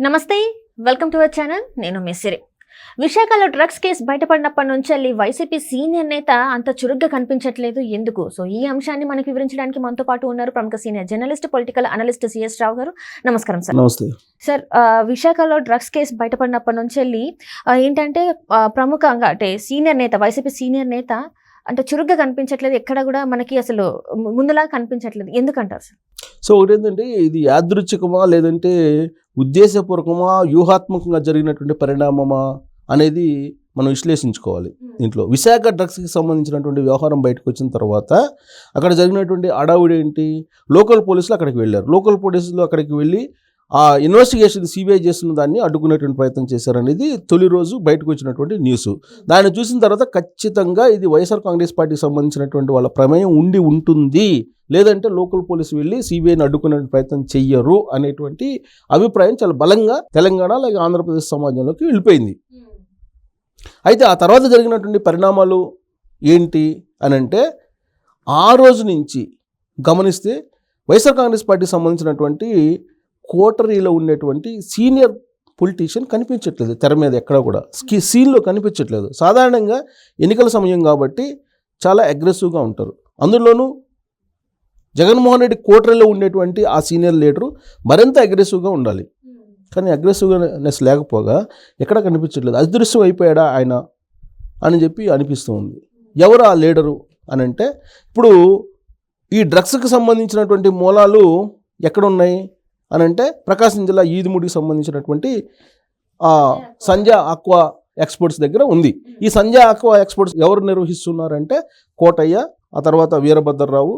నమస్తే, welcome to our channel. నేను మిస్సిరి. విశాఖలో డ్రగ్స్ కేసు బయటపడినప్పటి నుంచి వైసీపీ సీనియర్ నేత అంత చురుగ్గా కనిపించట్లేదు. ఎందుకు? సో ఈ అంశాన్ని మనకు వివరించడానికి మనతో పాటు ఉన్నారు ప్రముఖ senior journalist, political analyst CS Rao గారు. నమస్కారం సార్. నమస్తే సార్, విశాఖలో డ్రగ్స్ కేసు బయటపడినప్పటి నుంచి ఏంటంటే ప్రముఖంగా అంటే సీనియర్ నేత, వైసీపీ సీనియర్ నేత అంటే చురుగ్గా కనిపించట్లేదు. ఎక్కడ కూడా మనకి అసలు ముందులా కనిపించట్లేదు. ఎందుకంటారు సార్? సో ఒకటి ఏంటంటే, ఇది యాదృచ్ఛికమా లేదంటే ఉద్దేశపూర్వకమా వ్యూహాత్మకంగా జరిగినటువంటి పరిణామమా అనేది మనం విశ్లేషించుకోవాలి. దీంట్లో విశాఖ డ్రగ్స్కి సంబంధించినటువంటి వ్యవహారం బయటకు వచ్చిన తర్వాత అక్కడ జరిగినటువంటి అడావుడి ఏంటి, లోకల్ పోలీసులు అక్కడికి వెళ్ళారు. లోకల్ పోలీసులు అక్కడికి వెళ్ళి ఆ ఇన్వెస్టిగేషన్ సిబిఐ చేస్తున్న దాన్ని అడ్డుకునేటువంటి ప్రయత్నం చేశారనేది తొలి రోజు బయటకు వచ్చినటువంటి న్యూస్. దాన్ని చూసిన తర్వాత ఖచ్చితంగా ఇది వైఎస్ఆర్ కాంగ్రెస్ పార్టీకి సంబంధించినటువంటి వాళ్ళ ప్రమేయం ఉండి ఉంటుంది, లేదంటే లోకల్ పోలీసు వెళ్ళి సిబిఐని అడ్డుకునే ప్రయత్నం చెయ్యరు అనేటువంటి అభిప్రాయం చాలా బలంగా తెలంగాణ అలాగే ఆంధ్రప్రదేశ్ సమాజంలోకి వెళ్ళిపోయింది. అయితే ఆ తర్వాత జరిగినటువంటి పరిణామాలు ఏంటి అని అంటే, ఆ రోజు నుంచి గమనిస్తే వైఎస్ఆర్ కాంగ్రెస్ పార్టీకి సంబంధించినటువంటి కోటరీలో ఉండేటువంటి సీనియర్ పొలిటీషియన్ కనిపించట్లేదు. తెర మీద ఎక్కడ కూడా సీన్లో కనిపించట్లేదు. సాధారణంగా ఎన్నికల సమయం కాబట్టి చాలా అగ్రెసివ్గా ఉంటారు. అందులోనూ జగన్మోహన్ రెడ్డి కోటరీలో ఉండేటువంటి ఆ సీనియర్ లీడరు మరింత అగ్రెసివ్గా ఉండాలి. కానీ అగ్రెసివ్నెస్ లేకపోగా ఎక్కడ కనిపించట్లేదు. అదృశ్యం అయిపోయాడా ఆయన అని చెప్పి అనిపిస్తూ ఉంది. ఎవరు ఆ లీడరు అని అంటే, ఇప్పుడు ఈ డ్రగ్స్కి సంబంధించినటువంటి మూలాలు ఎక్కడున్నాయి అని అంటే, ప్రకాశం జిల్లా ఈదుమూడికి సంబంధించినటువంటి సంజయ్ ఆక్వా ఎక్స్పోర్ట్స్ దగ్గర ఉంది. ఈ సంజయ్ ఆక్వా ఎక్స్పోర్ట్స్ ఎవరు నిర్వహిస్తున్నారంటే, కోటయ్య, ఆ తర్వాత వీరభద్రరావు,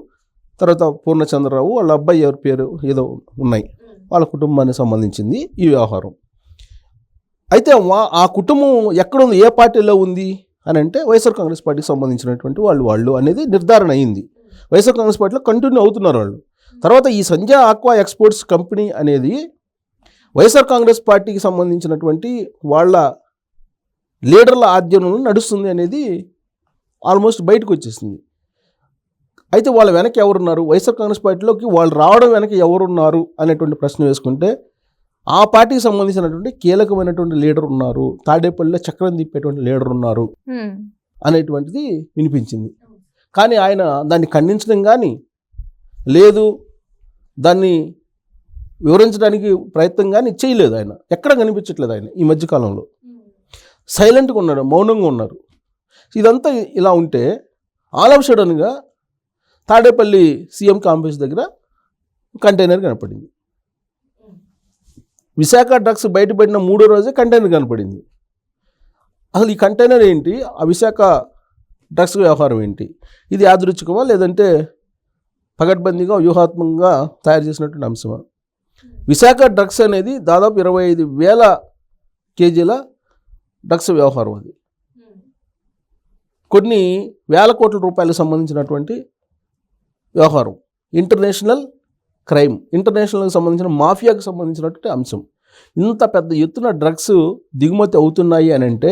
తర్వాత పూర్ణచంద్రరావు, వాళ్ళ అబ్బాయి ఎవరి పేరు ఏదో ఉన్నాయి, వాళ్ళ కుటుంబానికి సంబంధించింది ఈ వ్యవహారం. అయితే ఆ కుటుంబం ఎక్కడుంది, ఏ పార్టీలో ఉంది అని అంటే, వైఎస్ఆర్ కాంగ్రెస్ పార్టీకి సంబంధించినటువంటి వాళ్ళు అనేది నిర్ధారణ అయింది. వైఎస్ఆర్ కాంగ్రెస్ పార్టీలో కంటిన్యూ అవుతున్నారు వాళ్ళు. తర్వాత ఈ సంజయ్ ఆక్వా ఎక్స్పోర్ట్స్ కంపెనీ అనేది వైఎస్ఆర్ కాంగ్రెస్ పార్టీకి సంబంధించినటువంటి వాళ్ళ లీడర్ల ఆధ్వర్యంలో నడుస్తుంది అనేది ఆల్మోస్ట్ బయటకు వచ్చేసింది. అయితే వాళ్ళ వెనక ఎవరున్నారు, వైఎస్ఆర్ కాంగ్రెస్ పార్టీలోకి వాళ్ళు రావడం వెనక ఎవరున్నారు అనేటువంటి ప్రశ్న వేసుకుంటే, ఆ పార్టీకి సంబంధించినటువంటి కీలకమైనటువంటి లీడర్ ఉన్నారు, తాడేపల్లిలో చక్రం తిప్పేటువంటి లీడర్ ఉన్నారు అనేటువంటిది వినిపించింది. కానీ ఆయన దాన్ని ఖండించడం కానీ లేదు, దాన్ని వివరించడానికి ప్రయత్నం కానీ చేయలేదు. ఆయన ఎక్కడ కనిపించట్లేదు. ఆయన ఈ మధ్యకాలంలో సైలెంట్గా ఉన్నాడు, మౌనంగా ఉన్నారు. ఇదంతా ఇలా ఉంటే ఆల్ ఆఫ్ సడన్గా తాడేపల్లి సీఎం కాంప్లెక్స్ దగ్గర కంటైనర్ కనపడింది. విశాఖ డ్రగ్స్ బయటపడిన 3వ రోజే కంటైనర్ కనపడింది. అసలు ఈ కంటైనర్ ఏంటి, ఆ విశాఖ డ్రగ్స్ వ్యవహారం ఏంటి, ఇది యాదృచ్ఛికమా లేదంటే పగడ్బందీగా వ్యూహాత్మకంగా తయారు చేసినటువంటి అంశమా? విశాఖ డ్రగ్స్ అనేది దాదాపు 25,000 కేజీల డ్రగ్స్ వ్యవహారం. అది కొన్ని వేల కోట్ల రూపాయలకు సంబంధించినటువంటి వ్యవహారం. ఇంటర్నేషనల్ క్రైమ్, ఇంటర్నేషనల్కి సంబంధించిన మాఫియాకి సంబంధించినటువంటి అంశం. ఇంత పెద్ద ఎత్తున డ్రగ్స్ దిగుమతి అవుతున్నాయి అని అంటే,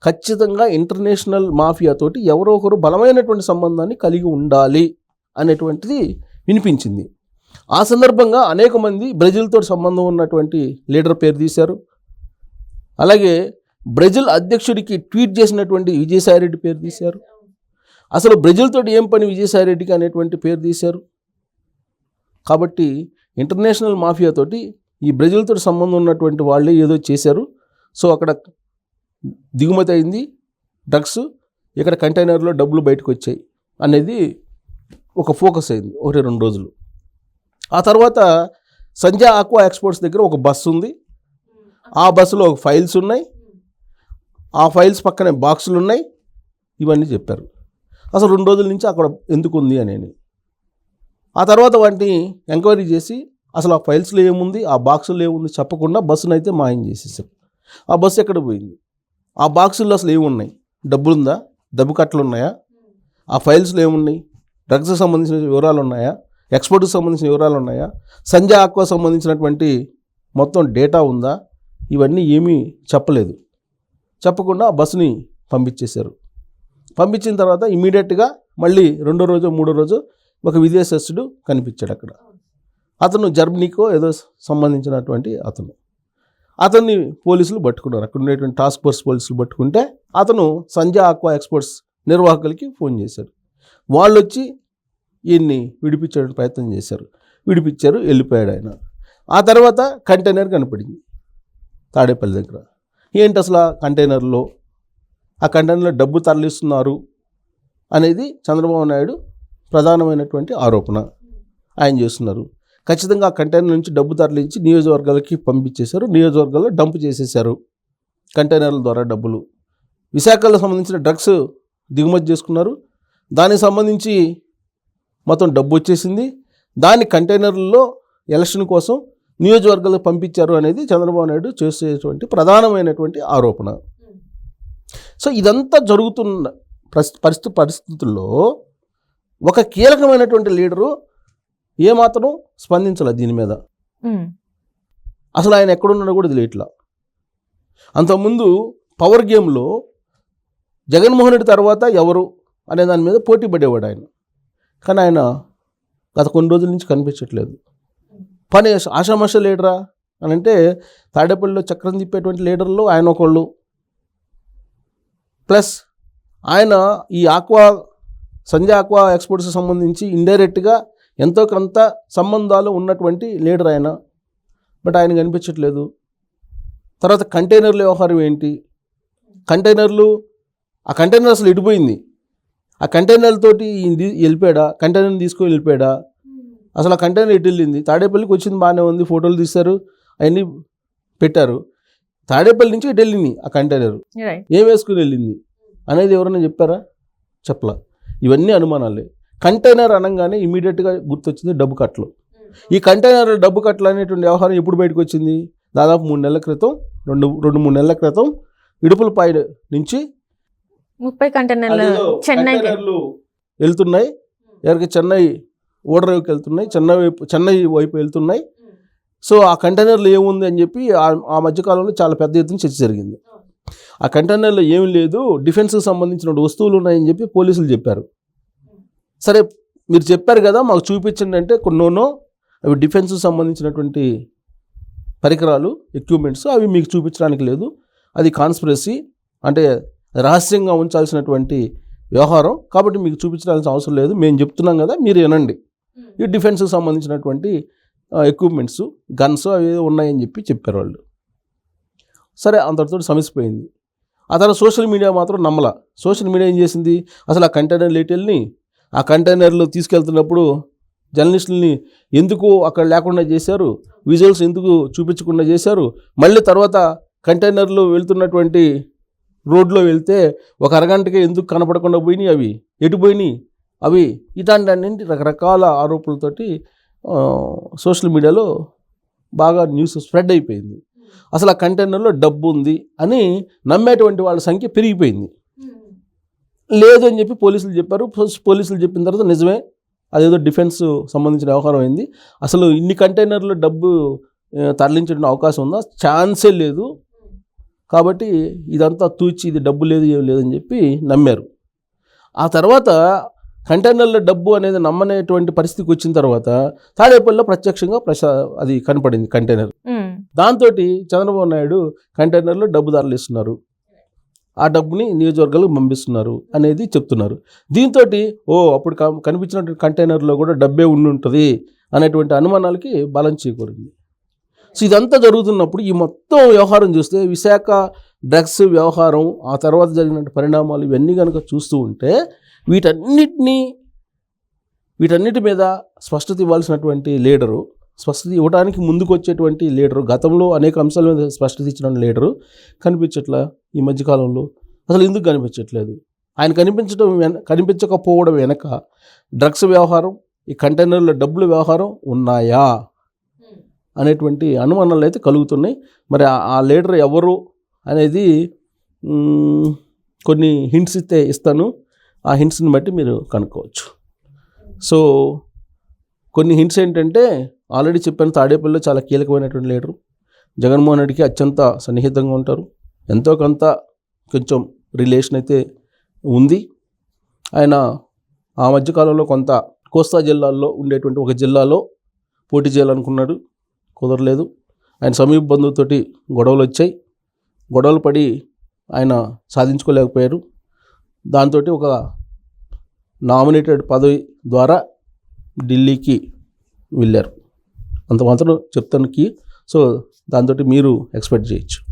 ఖచ్చితంగా ఇంటర్నేషనల్ మాఫియాతోటి ఎవరో ఒకరు బలమైనటువంటి సంబంధాన్ని కలిగి ఉండాలి అనేటువంటిది వినిపించింది. ఆ సందర్భంగా అనేక మంది బ్రెజిల్తో సంబంధం ఉన్నటువంటి లీడర్ పేరు తీశారు. అలాగే బ్రెజిల్ అధ్యక్షుడికి ట్వీట్ చేసినటువంటి విజయసాయిరెడ్డి పేరు తీశారు. అసలు బ్రెజిల్ తోటి ఏం పని విజయసాయిరెడ్డికి అనేటువంటి పేరు తీశారు. కాబట్టి ఇంటర్నేషనల్ మాఫియాతోటి ఈ బ్రెజిల్ తోటి సంబంధం ఉన్నటువంటి వాళ్ళే ఏదో చేశారు. సో అక్కడ దిగుమతి అయింది డ్రగ్స్, ఇక్కడ కంటైనర్లో డబ్బులు బయటకు వచ్చాయి అనేది ఒక ఫోకస్ అయింది 1-2 రోజులు. ఆ తర్వాత సంజయ్ ఆక్వా ఎక్స్పోర్ట్స్ దగ్గర ఒక బస్సు ఉంది. ఆ బస్సులో ఫైల్స్ ఉన్నాయి, ఆ ఫైల్స్ పక్కనే బాక్సులు ఉన్నాయి, ఇవన్నీ చెప్పారు. అసలు 2 రోజుల నుంచి అక్కడ ఎందుకు ఉంది అనేది. ఆ తర్వాత వాటిని ఎంక్వైరీ చేసి అసలు ఆ ఫైల్స్లో ఏముంది, ఆ బాక్సుల్లో ఏముంది చెప్పకుండా బస్సును అయితే మాయం చేసేసారు. ఆ బస్సు ఎక్కడ పోయింది, ఆ బాక్సుల్లో అసలు ఏమున్నాయి, డబ్బులుందా, డబ్బు కట్టలు ఉన్నాయా, ఆ ఫైల్స్లో ఏమున్నాయి, డ్రగ్స్కి సంబంధించిన వివరాలు ఉన్నాయా, ఎక్స్పోర్ట్కి సంబంధించిన వివరాలు ఉన్నాయా, సంజయ్ ఆక్వా సంబంధించినటువంటి మొత్తం డేటా ఉందా, ఇవన్నీ ఏమీ చెప్పలేదు. చెప్పకుండా ఆ బస్సుని పంపించేశారు. పంపించిన తర్వాత ఇమీడియట్గా మళ్ళీ 2వ రోజు 3వ రోజు ఒక విదేశస్తుడు కనిపించాడు అక్కడ. అతను జర్మనీకో ఏదో సంబంధించినటువంటి అతను. అతన్ని పోలీసులు పట్టుకున్నారు. అక్కడ ఉండేటువంటి టాస్క్ ఫోర్స్ పోలీసులు పట్టుకుంటే అతను సంజయ్ ఆక్వా ఎక్స్పోర్ట్స్ నిర్వాహకులకి ఫోన్ చేశారు. వాళ్ళు వచ్చి ఈయన్ని విడిపించే ప్రయత్నం చేశారు. విడిపించారు, వెళ్ళిపోయాడు ఆయన. ఆ తర్వాత కంటైనర్ కనపడింది తాడేపల్లి దగ్గర. ఏంటి అసలు ఆ కంటైనర్లో డబ్బు తరలిస్తున్నారు అనేది చంద్రబాబు నాయుడు ప్రధానమైనటువంటి ఆరోపణ ఆయన చేస్తున్నారు. ఖచ్చితంగా ఆ కంటైనర్ నుంచి డబ్బు తరలించి నియోజకవర్గాలకి పంపించేశారు. నియోజకవర్గాల్లో డంప్ చేసేశారు కంటైనర్ల ద్వారా డబ్బులు. విశాఖలో సంబంధించిన డ్రగ్స్ దిగుమతి చేసుకున్నారు. దానికి సంబంధించి మొత్తం డబ్బు వచ్చేసింది. దాని కంటైనర్లలో ఎలక్షన్ కోసం నియోజకవర్గాలకు పంపించారు అనేది చంద్రబాబు నాయుడు చేసేటువంటి ప్రధానమైనటువంటి ఆరోపణ. సో ఇదంతా జరుగుతున్న పరిస్థితుల్లో ఒక కీలకమైనటువంటి లీడరు ఏమాత్రం స్పందించాలి దీని మీద. అసలు ఆయన ఎక్కడున్నాడో కూడా తెలియట్లా. అంతకుముందు పవర్ గేమ్లో జగన్మోహన్ రెడ్డి తర్వాత ఎవరు అనే దాని మీద పోటీ పడేవాడు ఆయన. కానీ ఆయన గత కొన్ని రోజుల నుంచి కనిపించట్లేదు. పని ఆషామాష లీడరా అని అంటే తాడేపల్లిలో చక్రం తిప్పేటువంటి లీడర్లు ఆయన ఒకళ్ళు. ప్లస్ ఆయన ఈ సంజయ్ ఆక్వా ఎక్స్పోర్ట్స్కి సంబంధించి ఇండైరెక్ట్గా ఎంతో కొంత సంబంధాలు ఉన్నటువంటి లీడర్ ఆయన. బట్ ఆయన కనిపించట్లేదు. తర్వాత కంటైనర్ల వ్యవహారం ఏంటి? ఆ కంటైనర్ అసలు ఎడిపోయింది. ఆ కంటైనర్లతోటి వెళ్ళిపోయాడా? కంటైనర్ని తీసుకొని వెళ్ళిపోయాడా? అసలు ఆ కంటైనర్ ఎటు వెళ్ళింది? తాడేపల్లికి వచ్చింది బాగానే ఉంది, ఫోటోలు తీశారు, అవన్నీ పెట్టారు. తాడేపల్లి నుంచి ఎటు వెళ్ళింది ఆ కంటైనర్? ఏం వేసుకుని వెళ్ళింది అనేది ఎవరైనా చెప్పారా? చెప్పలా. ఇవన్నీ అనుమానాలే. కంటైనర్ అనగానే ఇమీడియట్గా గుర్తొచ్చింది డబ్బు కట్టలు. ఈ కంటైనర్ డబ్బు కట్టలు అనేటువంటి వ్యవహారం ఎప్పుడు బయటకు వచ్చింది? దాదాపు 3 నెలల క్రితం, 2-3 నెలల క్రితం ఇడుపులపాయ నుంచి 30 కంటైనర్లు వెళ్తున్నాయి. ఎవరికి చెన్నై ఓడరేవుకి వెళ్తున్నాయి, చెన్నై వైపు వెళ్తున్నాయి. సో ఆ కంటైనర్లో ఏముంది అని చెప్పి ఆ మధ్యకాలంలో చాలా పెద్ద ఎత్తున చర్చ జరిగింది. ఆ కంటైనర్లో ఏమి లేదు, డిఫెన్స్కి సంబంధించిన వస్తువులు ఉన్నాయని చెప్పి పోలీసులు చెప్పారు. సరే మీరు చెప్పారు కదా, మాకు చూపించండి అంటే కొన్నోనో అవి డిఫెన్స్కి సంబంధించినటువంటి పరికరాలు, ఎక్విప్మెంట్స్, అవి మీకు చూపించడానికి లేదు, అది కాన్స్పిరసీ, అంటే రహస్యంగా ఉంచాల్సినటువంటి వ్యవహారం, కాబట్టి మీకు చూపించాల్సిన అవసరం లేదు, మేము చెప్తున్నాం కదా మీరు వినండి. ఈ డిఫెన్స్కి సంబంధించినటువంటి ఎక్విప్మెంట్స్, గన్స్ అవి ఉన్నాయని చెప్పారు వాళ్ళు. సరే అంతటితో సమసిపోయింది. ఆ తర్వాత సోషల్ మీడియా మాత్రం నమ్మలా. సోషల్ మీడియా ఏం చేసింది? అసలు ఆ కంటైనర్ లేటెల్ని ఆ కంటైనర్లు తీసుకెళ్తున్నప్పుడు జర్నలిస్టులని ఎందుకు అక్కడ లేకుండా చేశారు, విజువల్స్ ఎందుకు చూపించకుండా చేశారు, మళ్ళీ తర్వాత కంటైనర్లు వెళ్తున్నటువంటి రోడ్లో వెళ్తే ఒక అరగంటకే ఎందుకు కనపడకుండా పోయినాయి, అవి ఎటు పోయినాయి, అవి ఇట్లాంటి రకరకాల ఆరోపణలతోటి సోషల్ మీడియాలో బాగా న్యూస్ స్ప్రెడ్ అయిపోయింది. అసలు ఆ కంటైనర్లో డబ్బు ఉంది అని నమ్మేటువంటి వాళ్ళ సంఖ్య పెరిగిపోయింది. లేదు అని చెప్పి పోలీసులు చెప్పారు. పోలీసులు చెప్పిన తర్వాత నిజమే, అదేదో డిఫెన్స్ సంబంధించిన వ్యవహారం అయింది, అసలు ఇన్ని కంటైనర్లు డబ్బు తరలించడం అవకాశం ఉందా? ఛాన్సే లేదు, కాబట్టి ఇదంతా తూచి ఇది డబ్బు లేదు ఏం లేదని చెప్పి నమ్మారు. ఆ తర్వాత కంటైనర్లో డబ్బు అనేది నమ్మనేటువంటి పరిస్థితికి వచ్చిన తర్వాత తాడేపల్లిలో ప్రత్యక్షంగా అది కనపడింది కంటైనర్. దాంతో చంద్రబాబు నాయుడు కంటైనర్లో డబ్బు తరలిస్తున్నారు, ఆ డబ్బుని నియోజకవర్గాలకు పంపిస్తున్నారు అనేది చెప్తున్నారు. దీంతో అప్పుడు కనిపించినటువంటి కంటైనర్లో కూడా డబ్బే ఉండి అనేటువంటి అనుమానాలకి బలం చేకూరింది. సో ఇదంతా జరుగుతున్నప్పుడు ఈ మొత్తం వ్యవహారం చూస్తే విశాఖ డ్రగ్స్ వ్యవహారం, ఆ తర్వాత జరిగిన పరిణామాలు ఇవన్నీ కనుక చూస్తూ ఉంటే వీటన్నిటి మీద స్పష్టత ఇవ్వాల్సినటువంటి లీడరు, స్పష్టత ఇవ్వడానికి ముందుకు వచ్చేటువంటి లీడరు, గతంలో అనేక అంశాల మీద స్పష్టత ఇచ్చిన లీడరు కనిపించట్లా ఈ మధ్యకాలంలో. అసలు ఎందుకు కనిపించట్లేదు? ఆయన కనిపించకపోవడం వెనక డ్రగ్స్ వ్యవహారం, ఈ కంటైనర్ల డబ్బుల వ్యవహారం ఉన్నాయా అనేటువంటి అనుమానాలు అయితే కలుగుతున్నాయి. మరి ఆ లీడర్ ఎవరు అనేది కొన్ని హింట్స్ ఇస్తాను, ఆ హింట్స్ని బట్టి మీరు కనుక్కోవచ్చు. సో కొన్ని హింట్స్ ఏంటంటే, ఆల్రెడీ చెప్పాను, తాడేపల్లిలో చాలా కీలకమైనటువంటి లీడరు, జగన్మోహన్ రెడ్డికి అత్యంత సన్నిహితంగా ఉంటారు, ఎంతో కొంచెం రిలేషన్ అయితే ఉంది. ఆయన ఆ మధ్యకాలంలో కొంత కోస్తా జిల్లాల్లో ఉండేటువంటి ఒక జిల్లాలో పోటీ చేయాలనుకున్నాడు, కుదరలేదు. ఆయన సమీప బంధువుతోటి గొడవలు వచ్చాయి. గొడవలు పడి ఆయన సాధించుకోలేకపోయారు. దాంతో ఒక నామినేటెడ్ పదవి ద్వారా ఢిల్లీకి వెళ్ళారు. అంత మాత్రం చెప్తానికి. సో దాంతో మీరు ఎక్స్పెక్ట్ చేయొచ్చు.